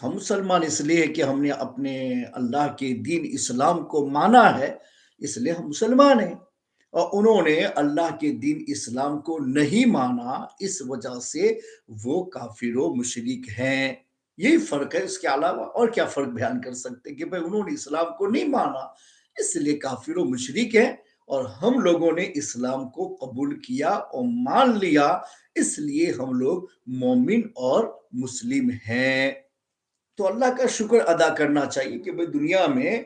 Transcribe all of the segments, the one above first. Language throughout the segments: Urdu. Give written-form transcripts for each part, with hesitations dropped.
ہم مسلمان اس لیے کہ ہم نے اپنے اللہ کے دین اسلام کو مانا ہے، اس لیے ہم مسلمان ہیں، اور انہوں نے اللہ کے دین اسلام کو نہیں مانا، اس وجہ سے وہ کافر و مشرک ہیں۔ یہی فرق ہے، اس کے علاوہ اور کیا فرق بیان کر سکتے کہ بھئی انہوں نے اسلام کو نہیں مانا اس لیے کافر و مشرک ہیں، اور ہم لوگوں نے اسلام کو قبول کیا اور مان لیا، اس لیے ہم لوگ مومن اور مسلم ہیں۔ تو اللہ کا شکر ادا کرنا چاہیے کہ بھئی دنیا میں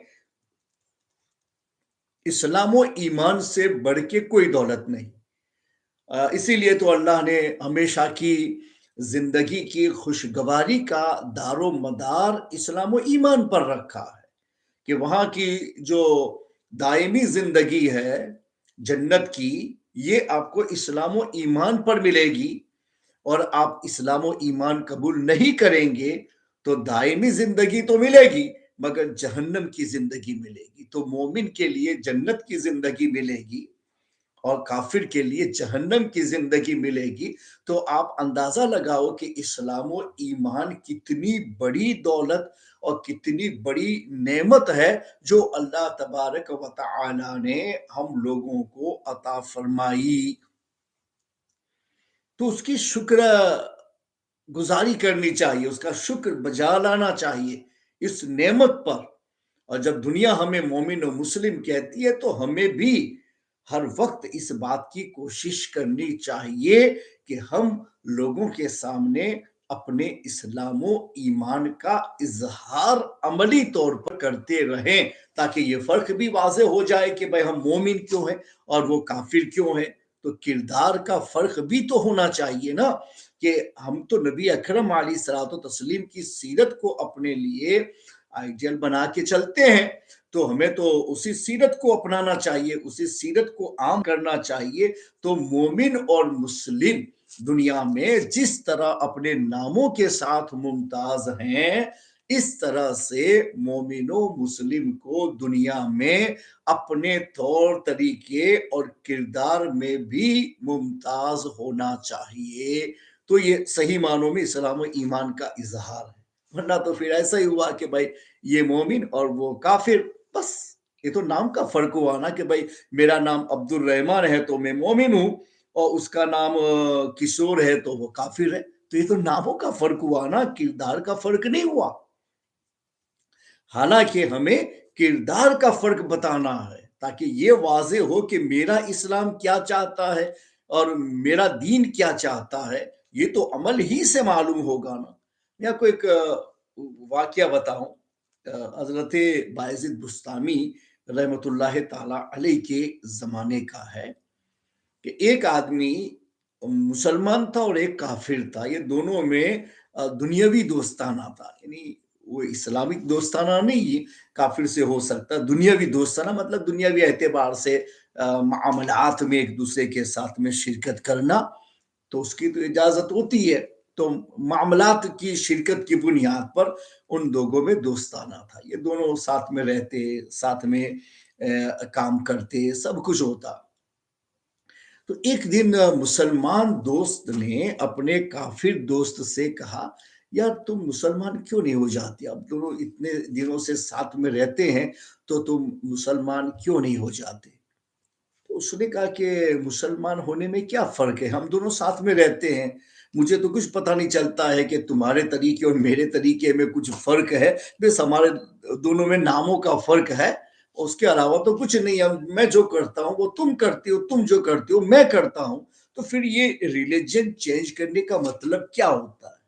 اسلام و ایمان سے بڑھ کے کوئی دولت نہیں۔ اسی لیے تو اللہ نے ہمیشہ کی زندگی کی خوشگواری کا دار و مدار اسلام و ایمان پر رکھا ہے، کہ وہاں کی جو دائمی زندگی ہے جنت کی، یہ آپ کو اسلام و ایمان پر ملے گی، اور آپ اسلام و ایمان قبول نہیں کریں گے تو دائمی زندگی تو ملے گی مگر جہنم کی زندگی ملے گی۔ تو مومن کے لیے جنت کی زندگی ملے گی اور کافر کے لیے جہنم کی زندگی ملے گی۔ تو آپ اندازہ لگاؤ کہ اسلام و ایمان کتنی بڑی دولت اور کتنی بڑی نعمت ہے جو اللہ تبارک و تعالی نے ہم لوگوں کو عطا فرمائی۔ تو اس کی شکر گزاری کرنی چاہیے، اس کا شکر بجا لانا چاہیے اس نعمت پر۔ اور جب دنیا ہمیں مومن و مسلم کہتی ہے تو ہمیں بھی ہر وقت اس بات کی کوشش کرنی چاہیے کہ ہم لوگوں کے سامنے اپنے اسلام و ایمان کا اظہار عملی طور پر کرتے رہیں، تاکہ یہ فرق بھی واضح ہو جائے کہ بھئی ہم مومن کیوں ہیں اور وہ کافر کیوں ہیں۔ تو کردار کا فرق بھی تو ہونا چاہیے نا، کہ ہم تو نبی اکرم علیہ الصلوۃ والتسلیم کی سیرت کو اپنے لیے آئیڈیل بنا کے چلتے ہیں، تو ہمیں تو اسی سیرت کو اپنانا چاہیے، اسی سیرت کو عام کرنا چاہیے۔ تو مومن اور مسلم دنیا میں جس طرح اپنے ناموں کے ساتھ ممتاز ہیں، اس طرح سے مومن و مسلم کو دنیا میں اپنے طور طریقے اور کردار میں بھی ممتاز ہونا چاہیے۔ تو یہ صحیح معنوں میں اسلام و ایمان کا اظہار ہے، ورنہ تو پھر ایسا ہی ہوا کہ بھائی یہ مومن اور وہ کافر، بس یہ تو نام کا فرق ہوا نا، کہ بھائی میرا نام عبد الرحمن ہے تو میں مومن ہوں، اور اس کا نام کشور ہے تو وہ کافر ہے۔ تو یہ تو ناموں کا فرق ہوا نا، کردار کا فرق نہیں ہوا۔ حالانکہ ہمیں کردار کا فرق بتانا ہے تاکہ یہ واضح ہو کہ میرا اسلام کیا چاہتا ہے اور میرا دین کیا چاہتا ہے، یہ تو عمل ہی سے معلوم ہوگا نا۔ میں آپ کو ایک واقعہ بتاؤں، حضرت بایزید بستامی رحمۃ اللہ تعالی علیہ کے زمانے کا ہے، کہ ایک آدمی مسلمان تھا اور ایک کافر تھا، یہ دونوں میں دنیاوی دوستانہ تھا، یعنی وہ اسلامک دوستانہ نہیں کافر سے ہو سکتا، دنیاوی دوستانہ مطلب دنیاوی اعتبار سے معاملات میں ایک دوسرے کے ساتھ میں شرکت کرنا، تو اس کی تو اجازت ہوتی ہے۔ تو معاملات کی شرکت کی بنیاد پر ان دونوں میں دوستانہ تھا، یہ دونوں ساتھ میں رہتے، ساتھ میں کام کرتے، سب کچھ ہوتا۔ تو ایک دن مسلمان دوست نے اپنے کافر دوست سے کہا، یار تم مسلمان کیوں نہیں ہو جاتے؟ اب دونوں اتنے دنوں سے ساتھ میں رہتے ہیں تو تم مسلمان کیوں نہیں ہو جاتے؟ تو اس نے کہا کہ مسلمان ہونے میں کیا فرق ہے، ہم دونوں ساتھ میں رہتے ہیں، مجھے تو کچھ پتہ نہیں چلتا ہے کہ تمہارے طریقے اور میرے طریقے میں کچھ فرق ہے، بس ہمارے دونوں میں ناموں کا فرق ہے، اس کے علاوہ تو کچھ نہیں ہے، میں جو کرتا ہوں وہ تم کرتے ہو، تم جو کرتے ہو میں کرتا ہوں، تو پھر یہ ریلیجن چینج کرنے کا مطلب کیا ہوتا ہے؟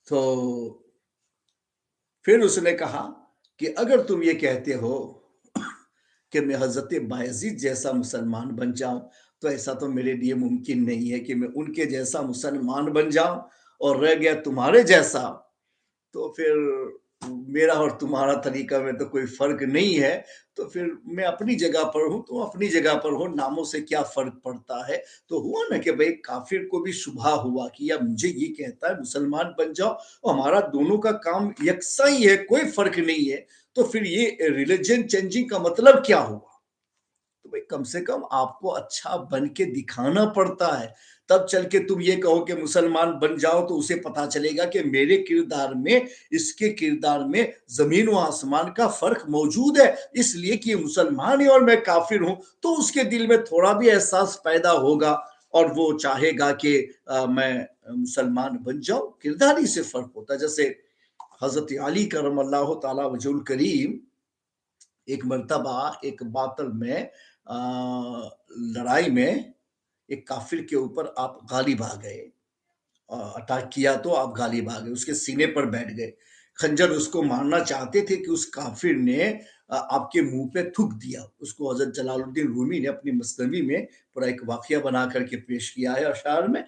تو پھر اس نے کہا کہ اگر تم یہ کہتے ہو کہ میں حضرت بایزید جیسا مسلمان بن جاؤں، تو ایسا تو میرے لیے ممکن نہیں ہے کہ میں ان کے جیسا مسلمان بن جاؤں اور رہ گیا تمہارے جیسا، تو پھر میرا اور تمہارا طریقہ میں تو کوئی فرق نہیں ہے، تو پھر میں اپنی جگہ پر ہوں، تم اپنی جگہ پر ہو، ناموں سے کیا فرق پڑتا ہے؟ تو ہوا نا کہ بھئی کافر کو بھی شبہ ہوا کہ یا مجھے یہ کہتا ہے مسلمان بن جاؤ اور ہمارا دونوں کا کام یکساں ہی ہے، کوئی فرق نہیں ہے، تو پھر یہ ریلیجن چینجنگ کا مطلب کیا ہوا؟ تو بھئی کم سے کم آپ کو اچھا بن کے دکھانا پڑتا ہے، تب چل کے تم یہ کہو کہ مسلمان بن جاؤ تو اسے پتا چلے گا کہ میرے کردار میں، اس کے کردار میں زمین و آسمان کا فرق موجود ہے، اس لیے کہ یہ مسلمان ہے اور میں کافر ہوں، تو اس کے دل میں تھوڑا بھی احساس پیدا ہوگا اور وہ چاہے گا کہ میں مسلمان بن جاؤں۔ کردار ہی سے فرق ہوتا ہے۔ جیسے حضرت علی کرم اللہ تعالی وجہ الکریم ایک مرتبہ ایک باطل میں لڑائی میں ایک کافر کے اوپر آپ غالب آ گئے، اٹیک کیا تو آپ غالب آ گئے، اس کے سینے پر بیٹھ گئے، خنجر اس کو مارنا چاہتے تھے کہ اس کافر نے آپ کے منہ پہ تھوک دیا۔ اس کو حضرت جلال الدین رومی نے اپنی مثنوی میں پورا ایک واقعہ بنا کر کے پیش کیا ہے اشعار میں،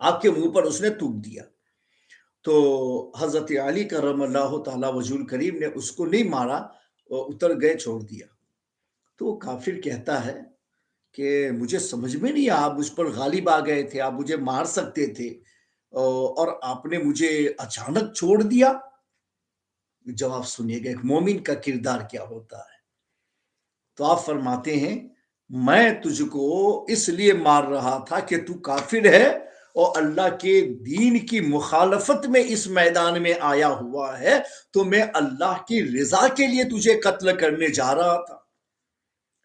آپ کے منہ پر اس نے تھوک دیا۔ تو حضرت علی کرم اللہ تعالی وجہ الکریم نے اس کو نہیں مارا، اتر گئے، چھوڑ دیا۔ تو کافر کہتا ہے کہ مجھے سمجھ میں نہیں، آپ مجھ پر غالب آ گئے تھے، آپ مجھے مار سکتے تھے اور آپ نے مجھے اچانک چھوڑ دیا۔ جواب سنیے گا ایک مومن کا کردار کیا ہوتا ہے۔ تو آپ فرماتے ہیں میں تجھ کو اس لیے مار رہا تھا کہ تو کافر ہے اور اللہ کے دین کی مخالفت میں اس میدان میں آیا ہوا ہے، تو میں اللہ کی رضا کے لیے تجھے قتل کرنے جا رہا تھا،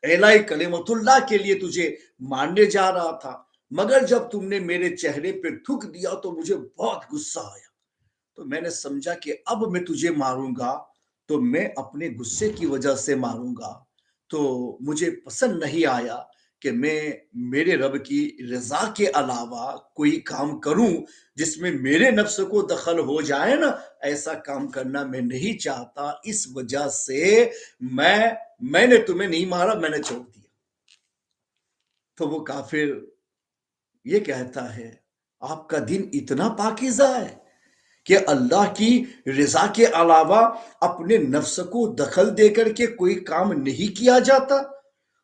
اعلاء کلمت اللہ کے لیے تجھے مارنے جا رہا تھا، مگر جب تم نے میرے چہرے پہ تھوک دیا تو مجھے بہت غصہ آیا، تو میں نے سمجھا کہ اب میں تجھے ماروں گا تو میں اپنے غصے کی وجہ سے ماروں گا، تو مجھے پسند نہیں آیا کہ میں میرے رب کی رضا کے علاوہ کوئی کام کروں جس میں میرے نفس کو دخل ہو جائے نا، ایسا کام کرنا میں نہیں چاہتا، اس وجہ سے میں نے تمہیں نہیں مارا، میں نے چھوڑ دیا۔ تو وہ کافر یہ کہتا ہے آپ کا دین اتنا پاکیزہ ہے کہ اللہ کی رضا کے علاوہ اپنے نفس کو دخل دے کر کے کوئی کام نہیں کیا جاتا،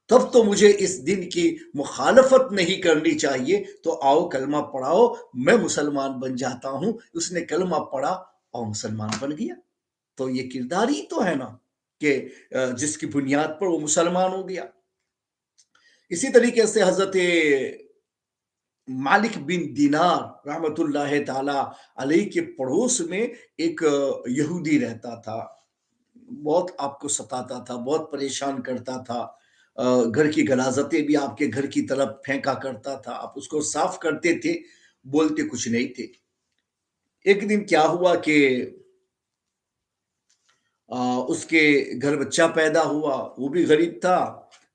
تب تو مجھے اس دن کی مخالفت نہیں کرنی چاہیے، تو آؤ کلمہ پڑھاؤ، میں مسلمان بن جاتا ہوں۔ اس نے کلمہ پڑھا اور مسلمان بن گیا۔ تو یہ کردار ہی تو ہے نا کہ جس کی بنیاد پر وہ مسلمان ہو گیا۔ اسی طریقے سے حضرت مالک بن دینار رحمت اللہ تعالی علیہ کے پڑوس میں ایک یہودی رہتا تھا، بہت آپ کو ستاتا تھا، بہت پریشان کرتا تھا، گھر کی غلاظتیں بھی آپ کے گھر کی طرف پھینکا کرتا تھا، آپ اس کو صاف کرتے تھے، بولتے کچھ نہیں تھے۔ ایک دن کیا ہوا کہ اس کے گھر بچہ پیدا ہوا، وہ بھی غریب تھا،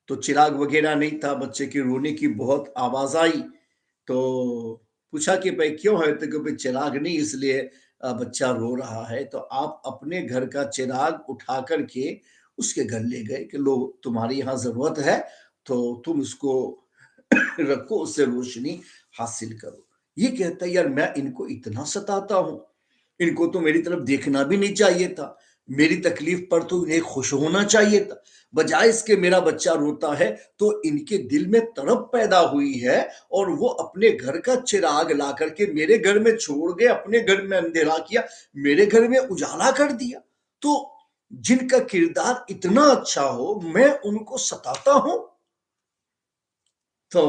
تو چراغ وغیرہ نہیں تھا، بچے کے رونے کی بہت آواز آئی، تو پوچھا کہ بھائی کیوں ہے، تو کہ بھائی چراغ نہیں اس لیے بچہ رو رہا ہے، تو آپ اپنے گھر کا چراغ اٹھا کر کے اس کے گھر لے گئے کہ لو تمہاری یہاں ضرورت ہے تو تم اس کو رکھو، اس سے روشنی حاصل کرو۔ یہ کہتا ہے یار میں ان کو اتنا ستاتا ہوں، ان کو تو میری طرف دیکھنا بھی نہیں چاہیے تھا، میری تکلیف پر تو انہیں خوش ہونا چاہیے تھا، بجائے اس کے میرا بچہ روتا ہے تو ان کے دل میں تڑپ پیدا ہوئی ہے اور وہ اپنے گھر کا چراغ لا کر کے میرے گھر میں چھوڑ گئے، اپنے گھر میں اندھیرا کیا، میرے گھر میں اجالا کر دیا۔ تو جن کا کردار اتنا اچھا ہو میں ان کو ستاتا ہوں۔ تو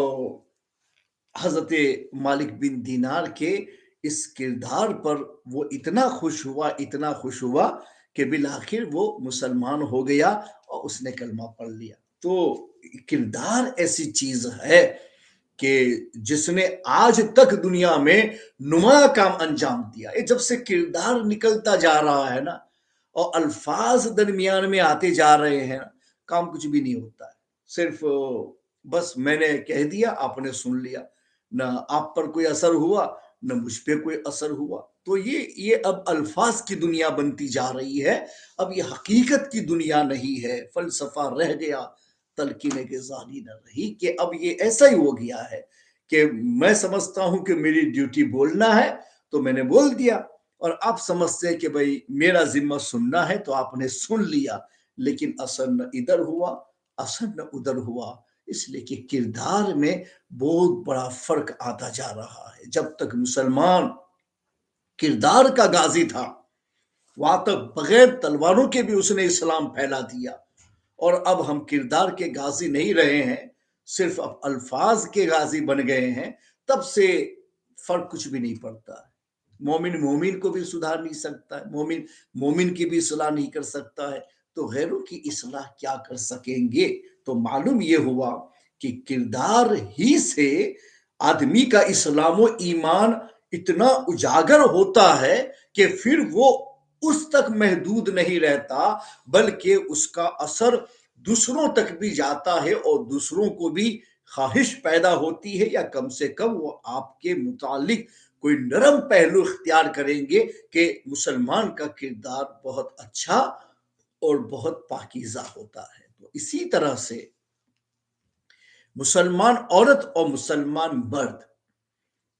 حضرت مالک بن دینار کے اس کردار پر وہ اتنا خوش ہوا کہ بالآخر وہ مسلمان ہو گیا اور اس نے کلمہ پڑھ لیا۔ تو کردار ایسی چیز ہے کہ جس نے آج تک دنیا میں نمایاں کام انجام دیا ہے۔ جب سے کردار نکلتا جا رہا ہے نا اور الفاظ درمیان میں آتے جا رہے ہیں، کام کچھ بھی نہیں ہوتا ہے، صرف بس میں نے کہہ دیا، آپ نے سن لیا، نہ آپ پر کوئی اثر ہوا نہ مجھ پہ کوئی اثر ہوا۔ تو یہ اب الفاظ کی دنیا بنتی جا رہی ہے، اب یہ حقیقت کی دنیا نہیں ہے، فلسفہ رہ گیا، تلقین غزالی نہ رہی، کہ اب یہ ایسا ہی ہو گیا ہے کہ میں سمجھتا ہوں کہ میری ڈیوٹی بولنا ہے تو میں نے بول دیا، اور آپ سمجھتے ہیں کہ بھئی میرا ذمہ سننا ہے تو آپ نے سن لیا، لیکن اثر نہ ادھر ہوا اثر نہ ادھر ہوا، اس لیے کہ کردار میں بہت بڑا فرق آتا جا رہا ہے۔ جب تک مسلمان کردار کا غازی تھا وہاں تک بغیر تلواروں کے بھی اس نے اسلام پھیلا دیا، اور اب ہم کردار کے غازی نہیں رہے ہیں، صرف اب الفاظ کے غازی بن گئے ہیں، تب سے فرق کچھ بھی نہیں پڑتا ہے۔ مومن مومن کو بھی سدھار نہیں سکتا ہے، مومن مومن کی بھی اصلاح نہیں کر سکتا ہے، تو غیروں کی اصلاح کیا کر سکیں گے؟ تو معلوم یہ ہوا کہ کردار ہی سے آدمی کا اسلام و ایمان اتنا اجاگر ہوتا ہے کہ پھر وہ اس تک محدود نہیں رہتا، بلکہ اس کا اثر دوسروں تک بھی جاتا ہے، اور دوسروں کو بھی خواہش پیدا ہوتی ہے، یا کم سے کم وہ آپ کے متعلق کوئی نرم پہلو اختیار کریں گے کہ مسلمان کا کردار بہت اچھا اور بہت پاکیزہ ہوتا ہے۔ تو اسی طرح سے مسلمان عورت اور مسلمان مرد،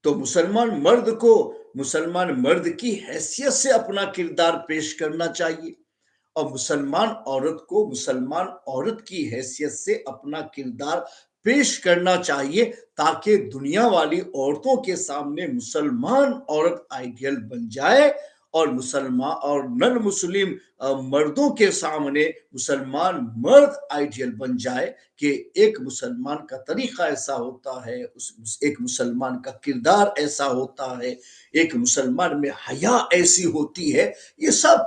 تو مسلمان مرد کو مسلمان مرد کی حیثیت سے اپنا کردار پیش کرنا چاہیے، اور مسلمان عورت کو مسلمان عورت کی حیثیت سے اپنا کردار پیش کرنا چاہیے، تاکہ دنیا والی عورتوں کے سامنے مسلمان عورت آئیڈیل بن جائے، اور مسلمان اور نن مسلم مردوں کے سامنے مسلمان مرد آئیڈیل بن جائے، کہ ایک مسلمان کا طریقہ ایسا ہوتا ہے، ایک مسلمان کا کردار ایسا ہوتا ہے، ایک مسلمان میں حیا ایسی ہوتی ہے۔ یہ سب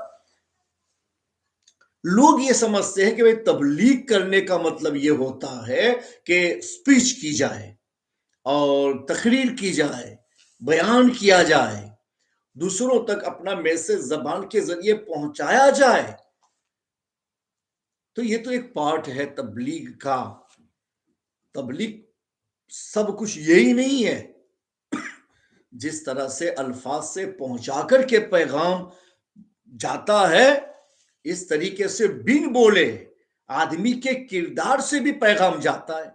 لوگ یہ سمجھتے ہیں کہ بھئی تبلیغ کرنے کا مطلب یہ ہوتا ہے کہ سپیچ کی جائے اور تقریر کی جائے، بیان کیا جائے، دوسروں تک اپنا میسج زبان کے ذریعے پہنچایا جائے۔ تو یہ تو ایک پارٹ ہے تبلیغ کا۔ تبلیغ سب کچھ یہی نہیں ہے۔ جس طرح سے الفاظ سے پہنچا کر کے پیغام جاتا ہے، اس طریقے سے بن بولے آدمی کے کردار سے بھی پیغام جاتا ہے،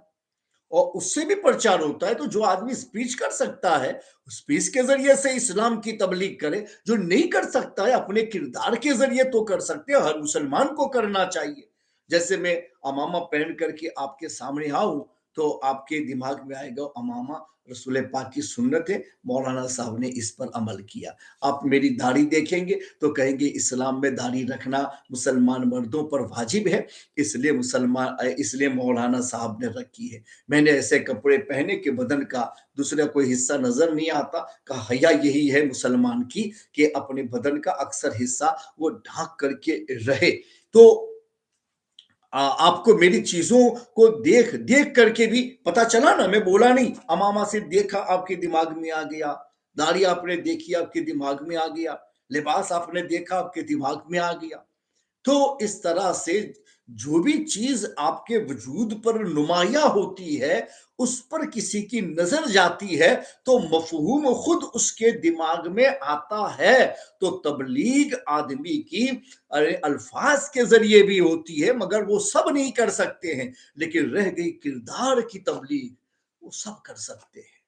اور اس سے بھی پرچار ہوتا ہے۔ تو جو آدمی سپیچ کر سکتا ہے، سپیچ کے ذریعے سے اسلام کی تبلیغ کرے، جو نہیں کر سکتا ہے اپنے کردار کے ذریعے تو کر سکتے ہیں، ہر مسلمان کو کرنا چاہیے۔ جیسے میں امامہ پہن کر کے آپ کے سامنے آؤں تو آپ کے دماغ میں آئے گا امامہ رسول پاک کی سنت ہے، مولانا صاحب نے اس پر عمل کیا۔ آپ میری داڑھی دیکھیں گے تو کہیں گے اسلام میں داڑھی رکھنا مسلمان مردوں پر واجب ہے، اس لیے مولانا صاحب نے رکھی ہے۔ میں نے ایسے کپڑے پہنے کہ بدن کا دوسرا کوئی حصہ نظر نہیں آتا، کہ حیا یہی ہے مسلمان کی کہ اپنے بدن کا اکثر حصہ وہ ڈھانک کر کے رہے۔ تو آپ کو میری چیزوں کو دیکھ کر کے بھی پتا چلا نا، میں بولا نہیں، امامہ سے دیکھا آپ کے دماغ میں آ گیا، داڑھی آپ نے دیکھی آپ کے دماغ میں آ گیا، لباس آپ نے دیکھا آپ کے دماغ میں آ گیا۔ تو اس طرح سے جو بھی چیز آپ کے وجود پر نمایاں ہوتی ہے، اس پر کسی کی نظر جاتی ہے تو مفہوم خود اس کے دماغ میں آتا ہے۔ تو تبلیغ آدمی کی الفاظ کے ذریعے بھی ہوتی ہے، مگر وہ سب نہیں کر سکتے ہیں، لیکن رہ گئی کردار کی تبلیغ، وہ سب کر سکتے ہیں۔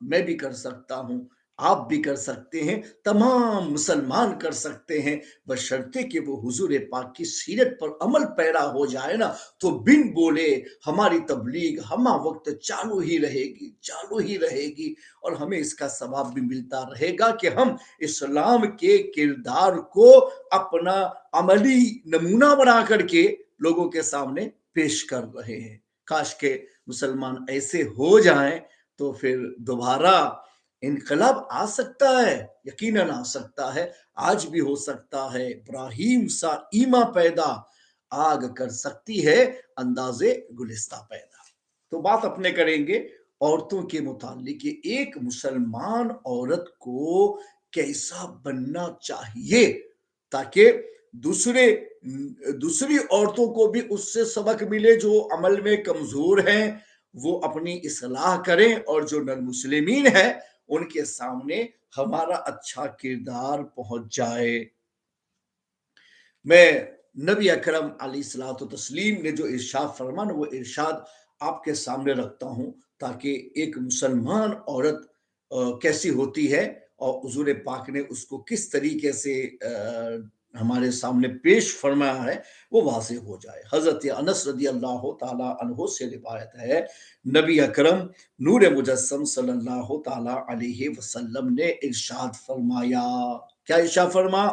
میں بھی کر سکتا ہوں، آپ بھی کر سکتے ہیں، تمام مسلمان کر سکتے ہیں، بشرطے کہ وہ حضور پاک کی سیرت پر عمل پیرا ہو جائے نا، تو بن بولے ہماری تبلیغ ہمہ وقت چالو ہی رہے گی، اور ہمیں اس کا ثواب بھی ملتا رہے گا کہ ہم اسلام کے کردار کو اپنا عملی نمونہ بنا کر کے لوگوں کے سامنے پیش کر رہے ہیں۔ کاش کہ مسلمان ایسے ہو جائیں تو پھر دوبارہ انقلاب آ سکتا ہے، یقیناً آ سکتا ہے، آج بھی ہو سکتا ہے۔ ابراہیم سا ایما پیدا، آگ کر سکتی ہے انداز گلستہ پیدا۔ تو بات اپنے کریں گے عورتوں کے متعلق کہ ایک مسلمان عورت کو کیسا بننا چاہیے، تاکہ دوسری عورتوں کو بھی اس سے سبق ملے، جو عمل میں کمزور ہیں وہ اپنی اصلاح کریں، اور جو نن مسلمین ہیں ان کے سامنے ہمارا اچھا کردار پہنچ جائے۔ میں نبی اکرم علیہ الصلوۃ والتسلیم نے جو ارشاد فرمایا وہ ارشاد آپ کے سامنے رکھتا ہوں، تاکہ ایک مسلمان عورت کیسی ہوتی ہے اور حضور پاک نے اس کو کس طریقے سے ہمارے سامنے پیش فرمایا ہے وہ واضح ہو جائے۔ حضرت انس رضی اللہ تعالی عنہ سے روایت ہے، نبی اکرم نور مجسم صلی اللہ تعالی علیہ وسلم نے ارشاد فرمایا، کیا ارشاد فرمایا؟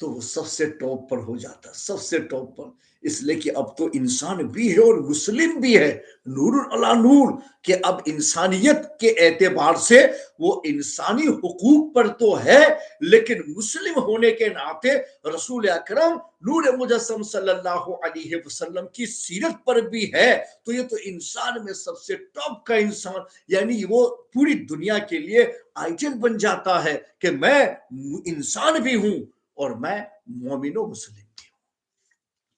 تو وہ سب سے ٹاپ پر ہو جاتا، سب سے ٹاپ پر، اس لیے کہ اب تو انسان بھی ہے اور مسلم بھی ہے، نور علی نور، کہ اب انسانیت کے اعتبار سے وہ انسانی حقوق پر تو ہے، لیکن مسلم ہونے کے ناطے رسول اکرم نور مجسم صلی اللہ علیہ وسلم کی سیرت پر بھی ہے، تو یہ تو انسان میں سب سے ٹاپ کا انسان، یعنی وہ پوری دنیا کے لیے آئیڈل بن جاتا ہے کہ میں انسان بھی ہوں اور میں مومن و مسلم بھی ہوں۔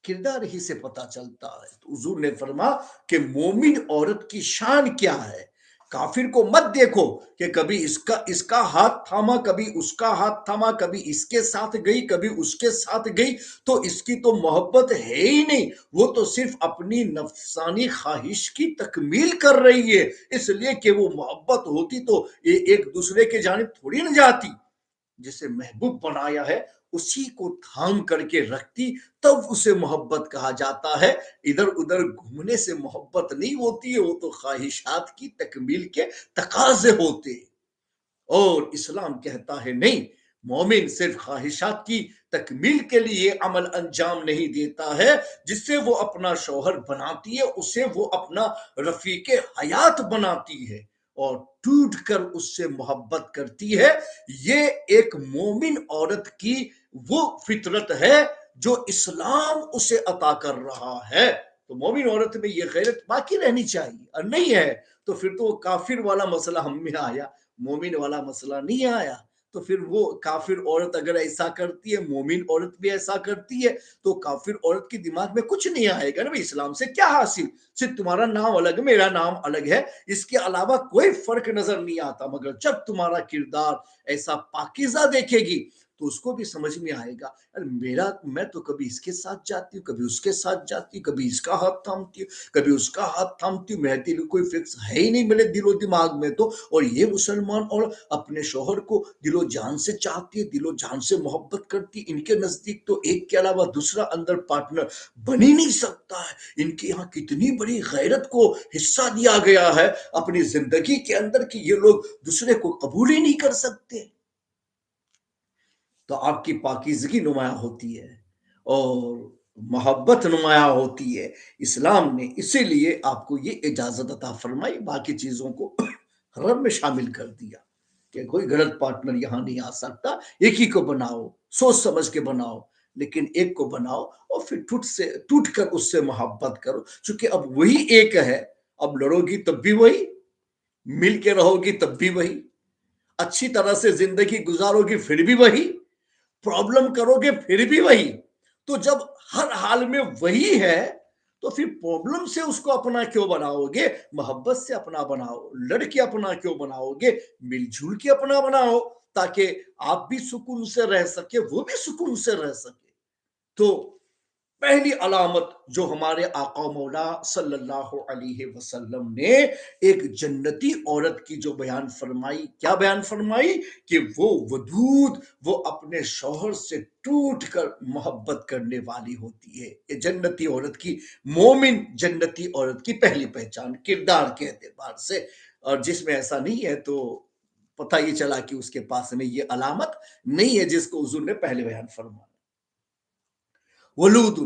کردار ہی سے پتا چلتا ہے، تو حضور نے فرما کہ مومن عورت کی شان کیا ہے، کافر کو مت دیکھو کہ کبھی اس کا ہاتھ تھاما، کبھی اس کا ہاتھ تھاما، کبھی اس کے ساتھ گئی، کبھی اس کے ساتھ گئی، تو اس کی تو محبت ہے ہی نہیں، وہ تو صرف اپنی نفسانی خواہش کی تکمیل کر رہی ہے، اس لیے کہ وہ محبت ہوتی تو ایک دوسرے کے جانب تھوڑی نہ جاتی، جسے محبوب بنایا ہے اسی کو تھام کر کے رکھتی، تب اسے محبت کہا جاتا ہے، ادھر ادھر گھومنے سے محبت نہیں ہوتی ہے، وہ تو خواہشات کی تکمیل کے تقاضے ہوتے، اور اسلام کہتا ہے نہیں، مومن صرف خواہشات کی تکمیل کے لیے عمل انجام نہیں دیتا ہے، جس سے وہ اپنا شوہر بناتی ہے اسے وہ اپنا رفیق حیات بناتی ہے اور ٹوٹ کر اس سے محبت کرتی ہے، یہ ایک مومن عورت کی وہ فطرت ہے جو اسلام اسے عطا کر رہا ہے، تو مومن عورت میں یہ غیرت باقی رہنی چاہیے، اور نہیں ہے تو پھر تو کافر والا مسئلہ ہم میں آیا، مومن والا مسئلہ نہیں آیا، تو پھر وہ کافر عورت اگر ایسا کرتی ہے، مومن عورت بھی ایسا کرتی ہے، تو کافر عورت کی دماغ میں کچھ نہیں آئے گا نا، اسلام سے کیا حاصل، صرف تمہارا نام الگ، میرا نام الگ ہے، اس کے علاوہ کوئی فرق نظر نہیں آتا، مگر جب تمہارا کردار ایسا پاکیزہ دیکھے گی تو اس کو بھی سمجھ میں آئے گا، میں تو کبھی اس کے ساتھ جاتی ہوں، کبھی اس کے ساتھ جاتی ہوں، کبھی اس کا ہاتھ تھامتی ہوں، کبھی اس کا ہاتھ تھامتی ہوں، میرے دل کوئی فکس ہے ہی نہیں میرے دل و دماغ میں تو، اور یہ مسلمان اور اپنے شوہر کو دل و جان سے چاہتی ہے، دل و جان سے محبت کرتی، ان کے نزدیک تو ایک کے علاوہ دوسرا اندر پارٹنر بن ہی نہیں سکتا ہے، ان کے یہاں کتنی بڑی غیرت کو حصہ دیا گیا ہے اپنی زندگی کے اندر کہ یہ لوگ دوسرے کو قبول ہی نہیں کر سکتے، تو آپ کی پاکیزگی نمایاں ہوتی ہے اور محبت نمایاں ہوتی ہے، اسلام نے اسی لیے آپ کو یہ اجازت عطا فرمائی، باقی چیزوں کو حرم میں شامل کر دیا کہ کوئی غلط پارٹنر یہاں نہیں آ سکتا، ایک ہی کو بناؤ، سوچ سمجھ کے بناؤ، لیکن ایک کو بناؤ اور پھر ٹوٹ کر اس سے محبت کرو، چونکہ اب وہی ایک ہے، اب لڑو گی تب بھی وہی، مل کے رہو گی تب بھی وہی، اچھی طرح سے زندگی گزارو گی پھر بھی وہی، پرابلم کرو گے پھر بھی وہی، تو جب ہر حال میں وہی ہے تو پھر پرابلم سے اس کو اپنا کیوں بناؤ گے، محبت سے اپنا بناؤ، لڑ کے اپنا کیوں بناؤ گے، مل جل کے اپنا بناؤ، تاکہ آپ بھی سکون سے رہ سکے، وہ بھی سکون سے رہ سکے، تو پہلی علامت جو ہمارے آقا مولا صلی اللہ علیہ وسلم نے ایک جنتی عورت کی جو بیان فرمائی، کیا بیان فرمائی کہ وہ ودود، وہ اپنے شوہر سے ٹوٹ کر محبت کرنے والی ہوتی ہے، یہ جنتی عورت کی، مومن جنتی عورت کی پہلی پہچان کردار کے اعتبار سے، اور جس میں ایسا نہیں ہے تو پتہ یہ چلا کہ اس کے پاس میں یہ علامت نہیں ہے جس کو حضور نے پہلے بیان فرمایا، ولود،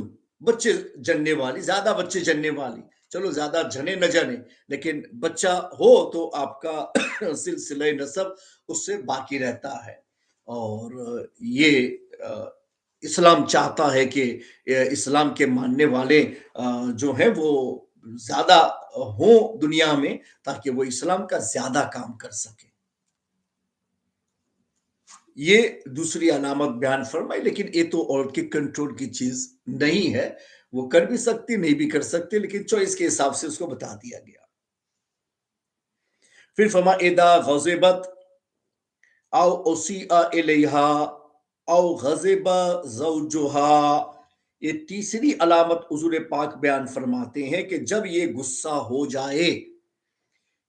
بچے جننے والی، زیادہ بچے جننے والی، چلو زیادہ جنے نہ جنے لیکن بچہ ہو تو آپ کا سلسلہ نسب اس سے باقی رہتا ہے، اور یہ اسلام چاہتا ہے کہ اسلام کے ماننے والے جو ہیں وہ زیادہ ہوں دنیا میں، تاکہ وہ اسلام کا زیادہ کام کر سکے، یہ دوسری علامت بیان فرمائی، لیکن یہ تو عورت کے کنٹرول کی چیز نہیں ہے، وہ کر بھی سکتی نہیں بھی کر سکتے، لیکن چوائس کے حساب سے اس کو بتا دیا گیا، پھر فرما اذا غضبت او اسیء الیہا او غضب زوجہا، یہ تیسری علامت حضور پاک بیان فرماتے ہیں کہ جب یہ غصہ ہو جائے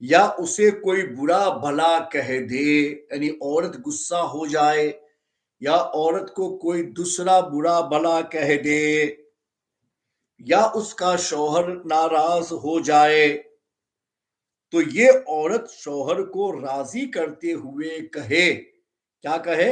یا اسے کوئی برا بھلا کہہ دے، یعنی عورت غصہ ہو جائے یا عورت کو کوئی دوسرا برا بھلا کہہ دے یا اس کا شوہر ناراض ہو جائے، تو یہ عورت شوہر کو راضی کرتے ہوئے کہے، کیا کہے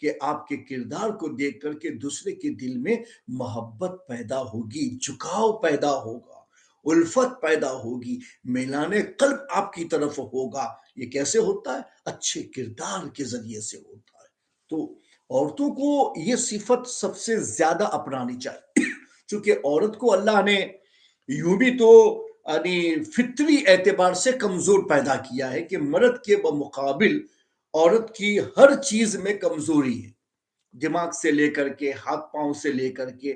کہ آپ کے کردار کو دیکھ کر کے دوسرے کے دل میں محبت پیدا ہوگی، جھکاؤ پیدا ہوگا، الفت پیدا ہوگی، میلان قلب آپ کی طرف ہوگا۔ یہ کیسے ہوتا ہے؟ اچھے کردار کے ذریعے سے ہوتا ہے۔ تو عورتوں کو یہ صفت سب سے زیادہ اپنانی چاہیے، چونکہ عورت کو اللہ نے یوں بھی تو یعنی فطری اعتبار سے کمزور پیدا کیا ہے کہ مرد کے بمقابل عورت کی ہر چیز میں کمزوری ہے، دماغ سے لے کر کے، ہاتھ پاؤں سے لے کر کے،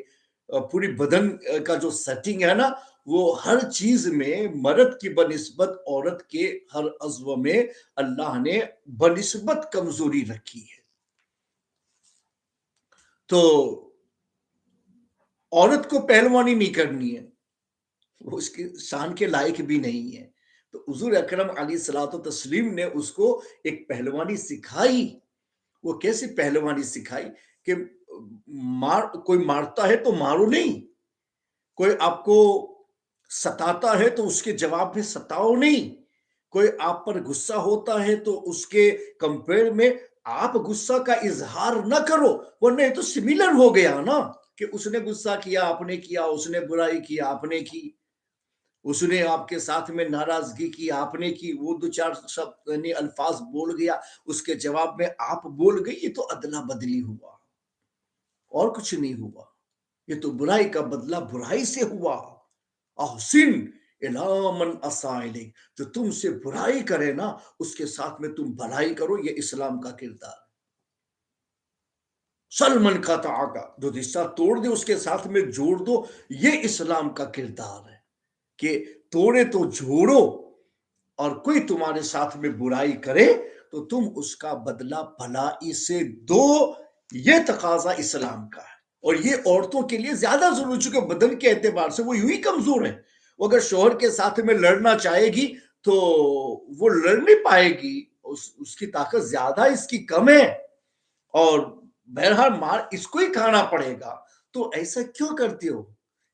پوری بدن کا جو سیٹنگ ہے نا، وہ ہر چیز میں مرد کی بنسبت عورت کے ہر عضو میں اللہ نے بنسبت کمزوری رکھی ہے۔ تو عورت کو پہلوانی نہیں کرنی ہے، وہ اس کی شان کے لائق بھی نہیں ہے۔ تو حضور اکرم علیہ الصلوۃ والتسلیم نے اس کو ایک پہلوانی سکھائی۔ وہ کیسے پہلوانی سکھائی کہ کوئی مارتا ہے تو مارو نہیں، کوئی آپ کو ستاتا ہے تو اس کے جواب میں ستاؤ نہیں، کوئی آپ پر غصہ ہوتا ہے تو اس کے کمپیئر میں آپ غصہ کا اظہار نہ کرو، ورنہ یہ تو سملر ہو گیا نا کہ اس نے غصہ کیا آپ نے کیا، اس نے برائی کی آپ نے کی، اس نے آپ کے ساتھ میں ناراضگی کی آپ نے کی، وہ دو چار شبد یعنی الفاظ بول گیا، اس کے جواب میں آپ بول گئی، یہ تو ادلا بدلی ہوا اور کچھ نہیں ہوا۔ یہ تو برائی کا بدلہ برائی سے ہوا۔ احسن الی من اساء الیک، جو تم سے برائی کرے نا اس کے ساتھ میں تم بھلائی کرو، یہ اسلام کا کردار ہے۔ سلمن کا تعاقہ، جو رشتہ توڑ دے اس کے ساتھ میں جوڑ دو، یہ اسلام کا کردار ہے کہ توڑے تو جوڑو، اور کوئی تمہارے ساتھ میں برائی کرے تو تم اس کا بدلہ بھلائی سے دو، یہ تقاضا اسلام کا ہے۔ اور یہ عورتوں کے لیے زیادہ ضروری، چونکہ بدن کے اعتبار سے وہ یوں ہی کمزور ہے، وہ اگر شوہر کے ساتھ میں لڑنا چاہے گی تو وہ لڑ نہیں پائے گی، اس کی طاقت زیادہ اس کی کم ہے، اور بہرحال مار اس کو ہی کھانا پڑے گا۔ تو ایسا کیوں کرتے ہو؟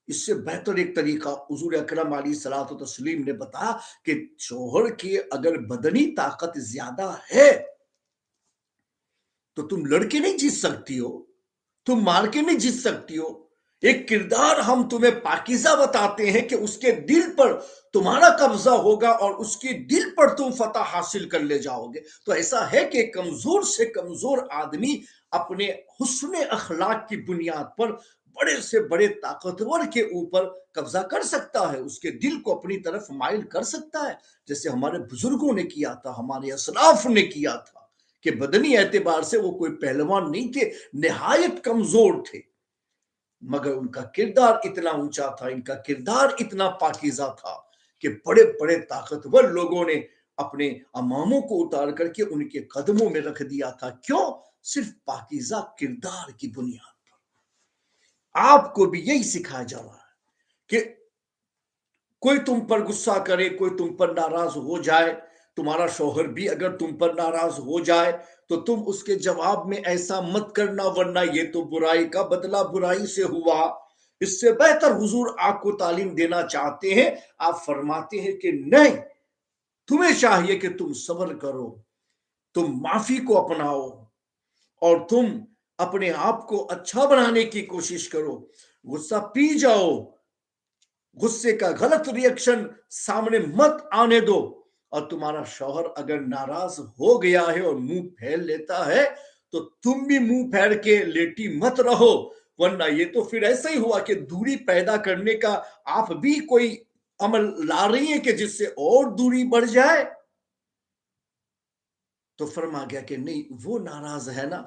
اس سے بہتر ایک طریقہ حضور اکرم علیہ الصلوۃ والتسلیم نے بتایا کہ شوہر کی اگر بدنی طاقت زیادہ ہے تو تم لڑکے نہیں جیت سکتی ہو، تم مار کے نہیں جیت سکتی ہو۔ ایک کردار ہم تمہیں پاکیزہ بتاتے ہیں کہ اس کے دل پر تمہارا قبضہ ہوگا اور اس کے دل پر تم فتح حاصل کر لے جاؤ گے۔ تو ایسا ہے کہ کمزور سے کمزور آدمی اپنے حسن اخلاق کی بنیاد پر بڑے سے بڑے طاقتور کے اوپر قبضہ کر سکتا ہے، اس کے دل کو اپنی طرف مائل کر سکتا ہے، جیسے ہمارے بزرگوں نے کیا تھا، ہمارے اسلاف نے کیا تھا کہ بدنی اعتبار سے وہ کوئی پہلوان نہیں تھے، نہایت کمزور تھے، مگر ان کا کردار اتنا اونچا تھا، ان کا کردار اتنا پاکیزہ تھا کہ بڑے بڑے طاقتور لوگوں نے اپنے اماموں کو اتار کر کے ان کے قدموں میں رکھ دیا تھا۔ کیوں؟ صرف پاکیزہ کردار کی بنیاد پر۔ آپ کو بھی یہی سکھایا جا رہا ہے کہ کوئی تم پر غصہ کرے، کوئی تم پر ناراض ہو جائے، تمہارا شوہر بھی اگر تم پر ناراض ہو جائے تو تم اس کے جواب میں ایسا مت کرنا، ورنہ یہ تو برائی کا بدلہ برائی سے ہوا۔ اس سے بہتر حضور آپ کو تعلیم دینا چاہتے ہیں، آپ فرماتے ہیں کہ نہیں، تمہیں چاہیے کہ تم صبر کرو، تم معافی کو اپناؤ، اور تم اپنے آپ کو اچھا بنانے کی کوشش کرو، غصہ پی جاؤ، غصے کا غلط ری ایکشن سامنے مت آنے دو، اور تمہارا شوہر اگر ناراض ہو گیا ہے اور منہ پھیر لیتا ہے تو تم بھی منہ پھیر کے لیٹی مت رہو، ورنہ یہ تو پھر ایسا ہی ہوا کہ دوری پیدا کرنے کا آپ بھی کوئی عمل لا رہی ہیں کہ جس سے اور دوری بڑھ جائے۔ تو فرما گیا کہ نہیں، وہ ناراض ہے نا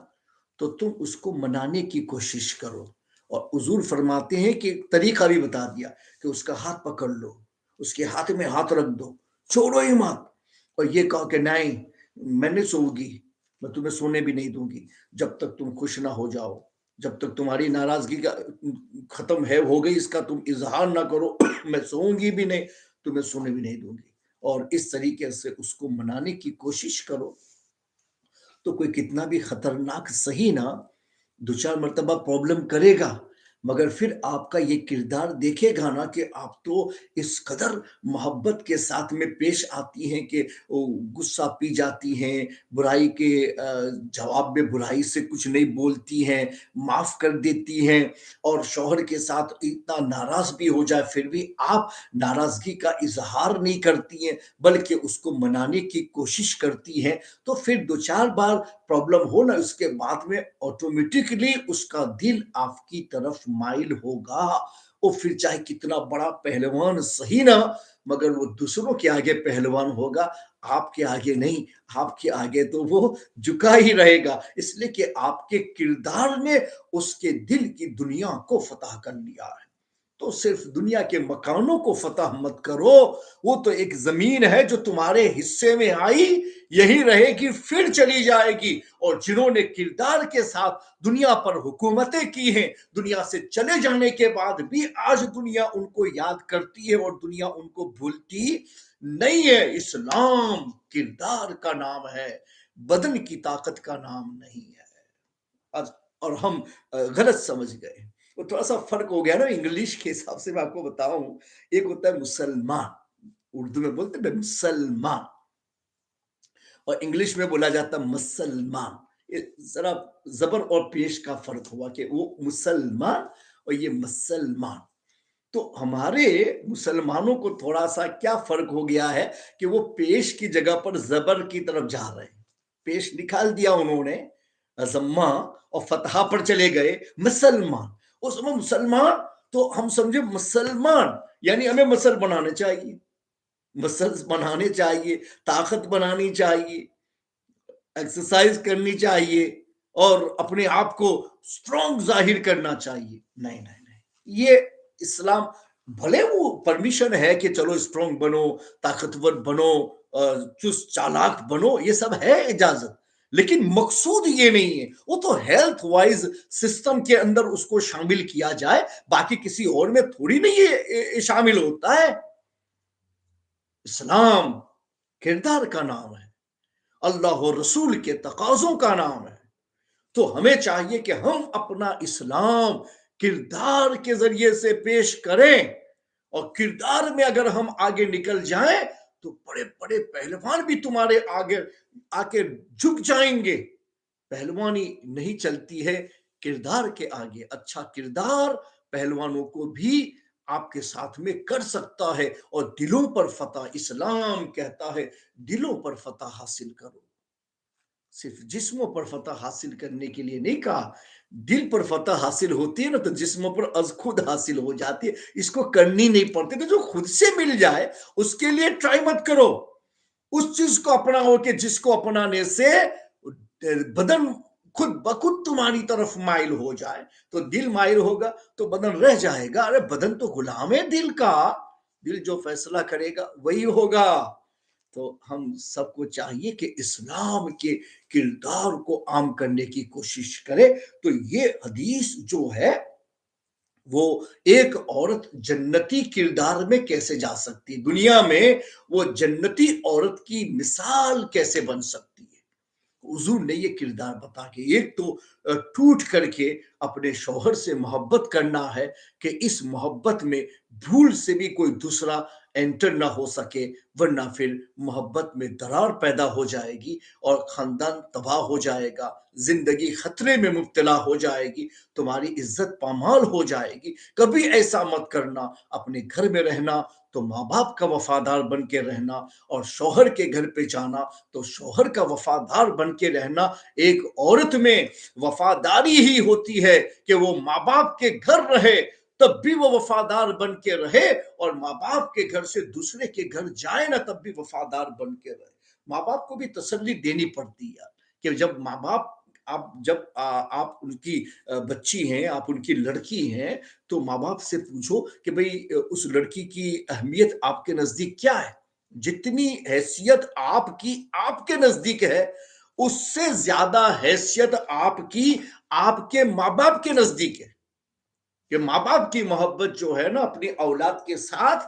تو تم اس کو منانے کی کوشش کرو، اور حضور فرماتے ہیں کہ طریقہ بھی بتا دیا کہ اس کا ہاتھ پکڑ لو، اس کے ہاتھ میں ہاتھ رکھ دو، چھوڑو ہی مت، اور یہ کہو کہ نہیں، میں نہیں سوؤں گی، میں تمہیں سونے بھی نہیں دوں گی جب تک تم خوش نہ ہو جاؤ، جب تک تمہاری ناراضگی کا ختم ہے ہو گئی اس کا تم اظہار نہ کرو، میں سوؤں گی بھی نہیں، تمہیں سونے بھی نہیں دوں گی۔ اور اس طریقے سے اس کو منانے کی کوشش کرو، تو کوئی کتنا بھی خطرناک صحیح نہ، دو چار مرتبہ پرابلم کرے گا، مگر پھر آپ کا یہ کردار دیکھے گا نا کہ آپ تو اس قدر محبت کے ساتھ میں پیش آتی ہیں کہ وہ غصہ پی جاتی ہیں، برائی کے جواب میں برائی سے کچھ نہیں بولتی ہیں، معاف کر دیتی ہیں، اور شوہر کے ساتھ اتنا ناراض بھی ہو جائے پھر بھی آپ ناراضگی کا اظہار نہیں کرتی ہیں بلکہ اس کو منانے کی کوشش کرتی ہیں، تو پھر دو چار بار پرابلم ہو نا اس کے بعد میں آٹومیٹکلی اس کا دل آپ کی طرف مائل ہوگا، وہ پھر چاہے کتنا بڑا پہلوان صحیح نہ، مگر وہ دوسروں کے آگے پہلوان ہوگا، آپ کے آگے نہیں، آپ کے آگے تو وہ جھکا ہی رہے گا، اس لیے کہ آپ کے کردار نے اس کے دل کی دنیا کو فتح کر لیا ہے۔ تو صرف دنیا کے مکانوں کو فتح مت کرو، وہ تو ایک زمین ہے جو تمہارے حصے میں آئی، یہی رہے گی پھر چلی جائے گی، اور جنہوں نے کردار کے ساتھ دنیا پر حکومتیں کی ہیں، دنیا سے چلے جانے کے بعد بھی آج دنیا ان کو یاد کرتی ہے اور دنیا ان کو بھولتی نہیں ہے۔ اسلام کردار کا نام ہے، بدن کی طاقت کا نام نہیں ہے۔ اور ہم غلط سمجھ گئے، وہ تھوڑا سا فرق ہو گیا نا انگلش کے حساب سے، میں آپ کو بتاؤں، ایک ہوتا ہے مسلمان، اردو میں بولتے ہیں مسلمان، اور انگلش میں بولا جاتا مسلمان، ذرا زبر اور پیش کا فرق ہوا کہ وہ مسلمان اور یہ مسلمان۔ تو ہمارے مسلمانوں کو تھوڑا سا کیا فرق ہو گیا ہے کہ وہ پیش کی جگہ پر زبر کی طرف جا رہے ہیں، پیش نکال دیا انہوں نے ضمہ اور فتحہ پر چلے گئے مسلمان، اس میں مسلمان تو ہم سمجھے مسلمان یعنی ہمیں مسل بنانے چاہیے، مسل بنانے چاہیے، طاقت بنانی چاہیے، ایکسرسائز کرنی چاہیے، اور اپنے آپ کو اسٹرانگ ظاہر کرنا چاہیے۔ نہیں نہیں نہیں، یہ اسلام بھلے وہ پرمیشن ہے کہ چلو اسٹرانگ بنو، طاقتور بنو، چست چالاک بنو، یہ سب ہے اجازت، لیکن مقصود یہ نہیں ہے، وہ تو ہیلتھ وائز سسٹم کے اندر اس کو شامل کیا جائے، باقی کسی اور میں تھوڑی نہیں یہ شامل ہوتا ہے۔ اسلام کردار کا نام ہے، اللہ اور رسول کے تقاضوں کا نام ہے، تو ہمیں چاہیے کہ ہم اپنا اسلام کردار کے ذریعے سے پیش کریں، اور کردار میں اگر ہم آگے نکل جائیں تو بڑے بڑے پہلوان بھی تمہارے آگے آ کے جھک جائیں گے۔ پہلوانی نہیں چلتی ہے کردار کے آگے، اچھا کردار پہلوانوں کو بھی آپ کے ساتھ میں کر سکتا ہے، اور دلوں پر فتح، اسلام کہتا ہے دلوں پر فتح حاصل کرو، صرف جسموں پر فتح حاصل کرنے کے لیے نہیں کہا، دل پر فتح حاصل ہوتی ہے نا تو جسموں پر از خود حاصل ہو جاتی ہے، اس کو کرنی نہیں پڑتی، تو جو خود سے مل جائے اس کے لیے ٹرائی مت کرو، اس چیز کو اپناؤ کہ جس کو اپنانے سے بدن خود بخود تمہاری طرف مائل ہو جائے، تو دل مائل ہوگا تو بدن رہ جائے گا، ارے بدن تو غلام ہے دل کا، دل جو فیصلہ کرے گا وہی ہوگا۔ تو ہم سب کو چاہیے کہ اسلام کے کردار کو عام کرنے کی کوشش کرے، تو یہ حدیث جو ہے وہ ایک عورت جنتی کردار میں کیسے جا سکتی، دنیا میں وہ جنتی عورت کی مثال کیسے بن سکتی ہے، حضور نے یہ کردار بتا کے، ایک تو ٹوٹ کر کے اپنے شوہر سے محبت کرنا ہے کہ اس محبت میں بھول سے بھی کوئی دوسرا انٹر نہ ہو سکے، ورنہ پھر محبت میں درار پیدا ہو جائے گی اور خاندان تباہ ہو جائے گا، زندگی خطرے میں مبتلا ہو جائے گی، تمہاری عزت پامال ہو جائے گی۔ کبھی ایسا مت کرنا، اپنے گھر میں رہنا تو ماں باپ کا وفادار بن کے رہنا، اور شوہر کے گھر پہ جانا تو شوہر کا وفادار بن کے رہنا۔ ایک عورت میں وفاداری ہی ہوتی ہے کہ وہ ماں باپ کے گھر رہے تب بھی وہ وفادار بن کے رہے، اور ماں باپ کے گھر سے دوسرے کے گھر جائے نا تب بھی وفادار بن کے رہے۔ ماں باپ کو بھی تسلی دینی پڑتی ہے کہ جب ماں باپ آپ ان کی بچی ہیں، آپ ان کی لڑکی ہیں، تو ماں باپ سے پوچھو کہ بھئی اس لڑکی کی اہمیت آپ کے نزدیک کیا ہے، جتنی حیثیت آپ کے نزدیک ہے اس سے زیادہ حیثیت آپ کے ماں باپ کے نزدیک ہے، کہ ماں باپ کی محبت جو ہے نا اپنی اولاد کے ساتھ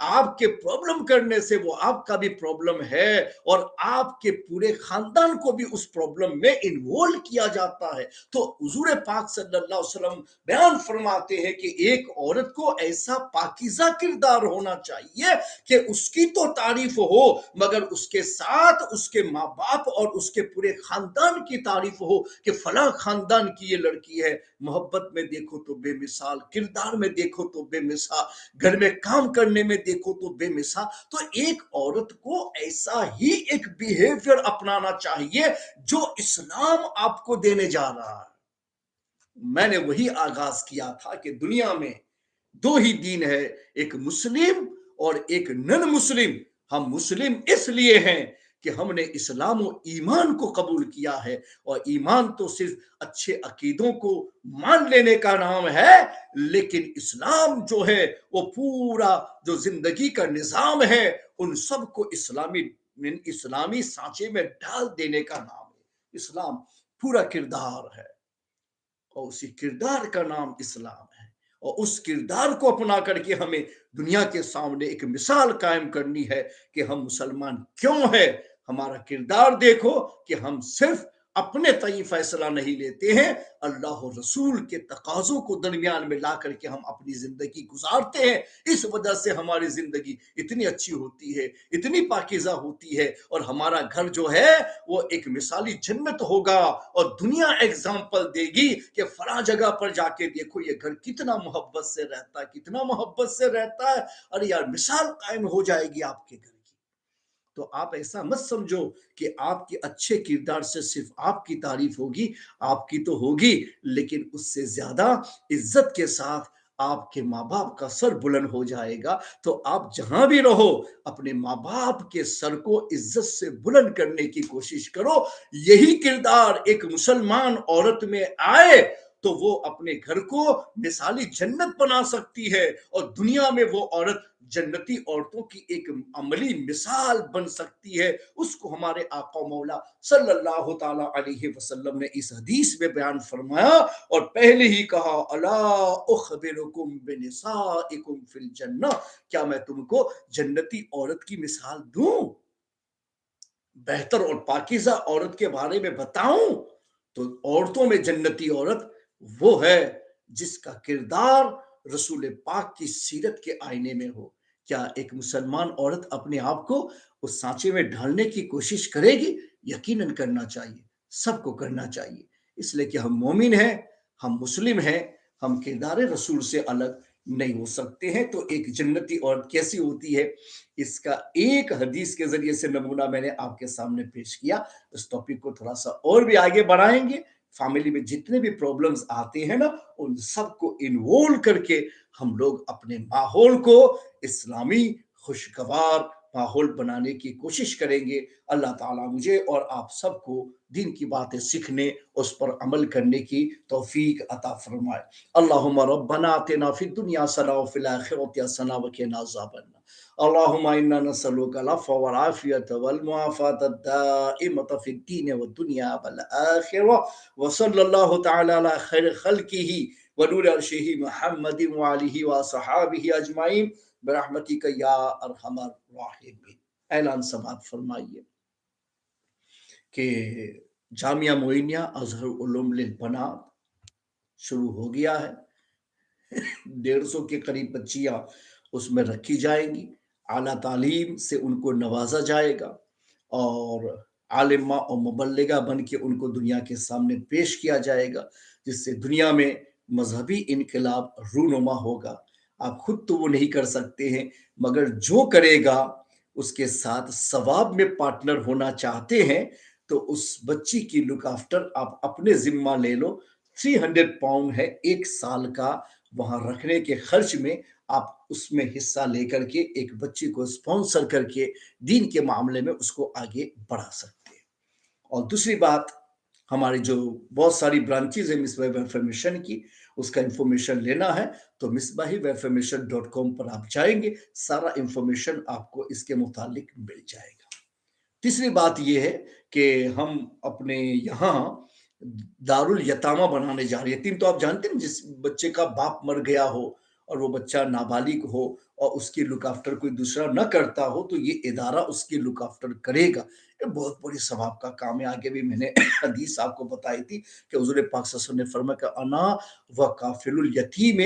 آپ کے پرابلم کرنے سے وہ آپ کا بھی پرابلم ہے اور آپ کے پورے خاندان کو بھی اس پرابلم میں انوالو کیا جاتا ہے۔ تو حضور پاک صلی اللہ علیہ وسلم بیان فرماتے ہیں کہ ایک عورت کو ایسا پاکیزہ کردار ہونا چاہیے کہ اس کی تو تعریف ہو مگر اس کے ساتھ اس کے ماں باپ اور اس کے پورے خاندان کی تعریف ہو کہ فلاں خاندان کی یہ لڑکی ہے، محبت میں دیکھو تو بے مثال، کردار میں دیکھو تو بے مثال، گھر میں کام کرنے میں دیکھو تو بے مثال۔ تو ایک عورت کو ایسا ہی ایک بیہیویئر اپنانا چاہیے جو اسلام آپ کو دینے جا رہا ہے۔ میں نے وہی آغاز کیا تھا کہ دنیا میں دو ہی دین ہے، ایک مسلم اور ایک نن مسلم۔ ہم مسلم اس لیے ہیں کہ ہم نے اسلام و ایمان کو قبول کیا ہے، اور ایمان تو صرف اچھے عقیدوں کو مان لینے کا نام ہے، لیکن اسلام جو ہے وہ پورا جو زندگی کا نظام ہے ان سب کو اسلامی سانچے میں ڈال دینے کا نام ہے۔ اسلام پورا کردار ہے اور اسی کردار کا نام اسلام ہے، اور اس کردار کو اپنا کر کے ہمیں دنیا کے سامنے ایک مثال قائم کرنی ہے کہ ہم مسلمان کیوں ہیں۔ ہمارا کردار دیکھو کہ ہم صرف اپنے تئیں فیصلہ نہیں لیتے ہیں، اللہ و رسول کے تقاضوں کو درمیان میں لا کر کے ہم اپنی زندگی گزارتے ہیں۔ اس وجہ سے ہماری زندگی اتنی اچھی ہوتی ہے، اتنی پاکیزہ ہوتی ہے، اور ہمارا گھر جو ہے وہ ایک مثالی جنت ہوگا، اور دنیا ایگزامپل دے گی کہ فلاں جگہ پر جا کے دیکھو یہ گھر کتنا محبت سے رہتا ہے، کتنا محبت سے رہتا ہے، اور یار مثال قائم ہو جائے گی آپ کے گھر کی۔ تو آپ ایسا مت سمجھو کہ آپ کے اچھے کردار سے صرف آپ کی تعریف ہوگی، آپ کی تو ہوگی، لیکن اس سے زیادہ عزت کے ساتھ آپ کے ماں باپ کا سر بلند ہو جائے گا۔ تو آپ جہاں بھی رہو اپنے ماں باپ کے سر کو عزت سے بلند کرنے کی کوشش کرو۔ یہی کردار ایک مسلمان عورت میں آئے تو وہ اپنے گھر کو مثالی جنت بنا سکتی ہے، اور دنیا میں وہ عورت جنتی عورتوں کی ایک عملی مثال بن سکتی ہے۔ اس کو ہمارے آقا مولا صلی اللہ تعالی علیہ وسلم نے اس حدیث میں بیان فرمایا، اور پہلے ہی کہا الا اخبرکم بنسائکم فی الجنہ، کیا میں تم کو جنتی عورت کی مثال دوں، بہتر اور پاکیزہ عورت کے بارے میں بتاؤں؟ تو عورتوں میں جنتی عورت وہ ہے جس کا کردار رسول پاک کی سیرت کے آئینے میں ہو۔ کیا ایک مسلمان عورت اپنے آپ کو اس سانچے میں ڈھالنے کی کوشش کرے گی؟ یقیناً کرنا چاہیے، سب کو کرنا چاہیے، اس لیے کہ ہم مومن ہیں، ہم مسلم ہیں، ہم کردار رسول سے الگ نہیں ہو سکتے ہیں۔ تو ایک جنتی عورت کیسی ہوتی ہے، اس کا ایک حدیث کے ذریعے سے نمونہ میں نے آپ کے سامنے پیش کیا۔ اس ٹاپک کو تھوڑا سا اور بھی آگے بڑھائیں گے۔ فیملی میں جتنے بھی پرابلمز آتے ہیں نا، ان سب کو انوالو کر کے ہم لوگ اپنے ماحول کو اسلامی خوشگوار ماحول بنانے کی کوشش کریں گے۔ اللہ تعالیٰ مجھے اور آپ سب کو دین کی باتیں سیکھنے، اس پر عمل کرنے کی توفیق عطا فرمائے۔ اللہم ربنا آتنا فی الدنیا حسنہ وفی الآخرۃ حسنہ وقنا عذاب النار۔ اللهم إنا نسألك العفو والعافية والمعافاة الدائمة في الدين والدنيا والآخرة، وصلى الله تعالى على خير خلقه ونور عرشه محمد وآله وصحابه أجمعين برحمتك یا ارحم الراحمین۔ اعلان سماعت فرمائیے کہ جامعہ معینیہ اظہر علوم للبنات شروع ہو گیا ہے۔ 150 کے قریب بچیاں اس میں رکھی جائیں گی، اعلیٰ تعلیم سے ان کو نوازا جائے گا، اور عالمہ اور مبلغہ بن کے ان کو دنیا کے سامنے پیش کیا جائے گا، جس سے دنیا میں مذہبی انقلاب رونما ہوگا۔ آپ خود تو وہ نہیں کر سکتے ہیں، مگر جو کرے گا اس کے ساتھ ثواب میں پارٹنر ہونا چاہتے ہیں تو اس بچی کی لک آفٹر آپ اپنے ذمہ لے لو۔ 300 پاؤنڈ ہے ایک سال کا، وہاں رکھنے کے خرچ میں آپ اس میں حصہ لے کر کے ایک بچی کو اسپانسر کر کے دین کے معاملے میں اس کو آگے بڑھا سکتے ہیں۔ اور دوسری بات، ہماری جو بہت ساری برانچیز ہیں مصباحی ویلفیئر مشن کی، اس کا انفارمیشن لینا ہے تو مصباحی ویلفیئر مشن .com پر آپ جائیں گے، سارا انفارمیشن آپ کو اس کے متعلق مل جائے گا۔ تیسری بات یہ ہے کہ ہم اپنے یہاں دارالیتامہ بنانے جا رہے ہیں۔ یتیم تو آپ جانتے ہیں، جس بچے کا باپ مر گیا ہو اور وہ بچہ نابالغ ہو، اور اس کی لک آفٹر کوئی دوسرا نہ کرتا ہو تو یہ ادارہ اس کی لک آفٹر کرے گا۔ یہ بہت بڑی ثواب کا کام ہے۔ آگے بھی میں نے حدیث آپ کو بتائی تھی کہ حضور پاک صلی اللہ علیہ وسلم نے فرمایا کہ انا و کافل الیتیم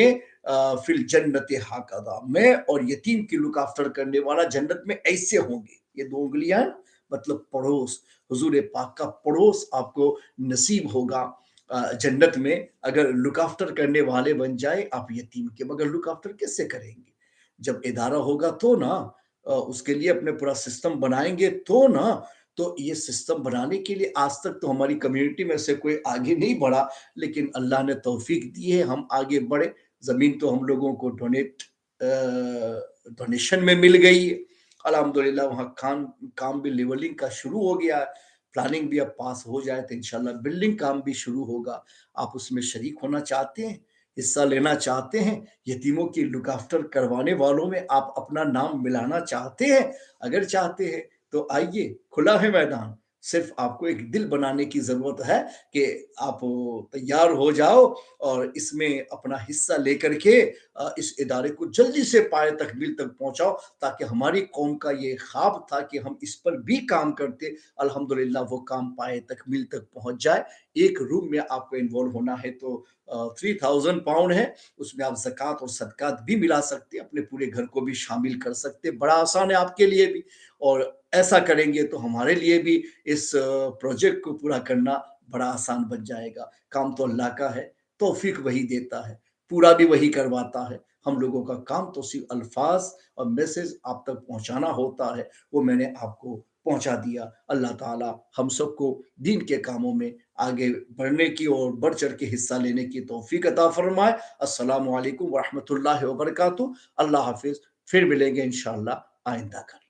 فی الجنت ہاکذا، میں اور یتیم کی لک آفٹر کرنے والا جنت میں ایسے ہوں گے۔ یہ دو انگلیاں مطلب پڑوس، حضور پاک کا پڑوس آپ کو نصیب ہوگا جنت میں اگر لک آفٹر کرنے والے بن جائے آپ یتیم کے۔ مگر لک آفٹر کیسے کریں گے؟ جب ادارہ ہوگا تو نا، اس کے لیے اپنے پورا سسٹم بنائیں گے تو نا۔ تو یہ سسٹم بنانے کے لیے آج تک تو ہماری کمیونٹی میں سے کوئی آگے نہیں بڑھا، لیکن اللہ نے توفیق دی ہے ہم آگے بڑھے۔ زمین تو ہم لوگوں کو ڈونیشن میں مل گئی ہے الحمدللہ، وہاں کام بھی لیولنگ کا شروع ہو گیا ہے، پلاننگ بھی اب پاس ہو جائے تو انشاءاللہ بلڈنگ کام بھی شروع ہوگا۔ آپ اس میں شریک ہونا چاہتے ہیں، حصہ لینا چاہتے ہیں، یتیموں کی لک آفٹر کروانے والوں میں آپ اپنا نام ملانا چاہتے ہیں، اگر چاہتے ہیں تو آئیے، کھلا ہے میدان۔ صرف آپ کو ایک دل بنانے کی ضرورت ہے کہ آپ تیار ہو جاؤ اور اس میں اپنا حصہ لے کر کے اس ادارے کو جلدی سے پائے تکمیل تک پہنچاؤ، تاکہ ہماری قوم کا یہ خواب تھا کہ ہم اس پر بھی کام کرتے، الحمدللہ وہ کام پائے تکمیل تک پہنچ جائے۔ ایک روم میں آپ کو انوالو ہونا ہے تو 3000 پاؤنڈ ہے، اس میں آپ زکوٰۃ اور صدقات بھی ملا سکتے، اپنے پورے گھر کو بھی شامل کر سکتے، بڑا آسان ہے آپ کے لیے بھی۔ اور ایسا کریں گے تو ہمارے لیے بھی اس پروجیکٹ کو پورا کرنا بڑا آسان بن جائے گا۔ کام تو اللہ کا ہے، توفیق وہی دیتا ہے، پورا بھی وہی کرواتا ہے۔ ہم لوگوں کا کام تو صرف الفاظ اور میسج آپ تک پہنچانا ہوتا ہے، وہ میں نے آپ کو پہنچا دیا۔ اللہ تعالی ہم سب کو دین کے کاموں میں آگے بڑھنے کی اور بڑھ چڑھ کے حصہ لینے کی توفیق عطا فرمائے۔ السلام علیکم ورحمۃ اللہ وبرکاتہ۔ اللہ حافظ، پھر ملیں گے انشاءاللہ آئندہ کل۔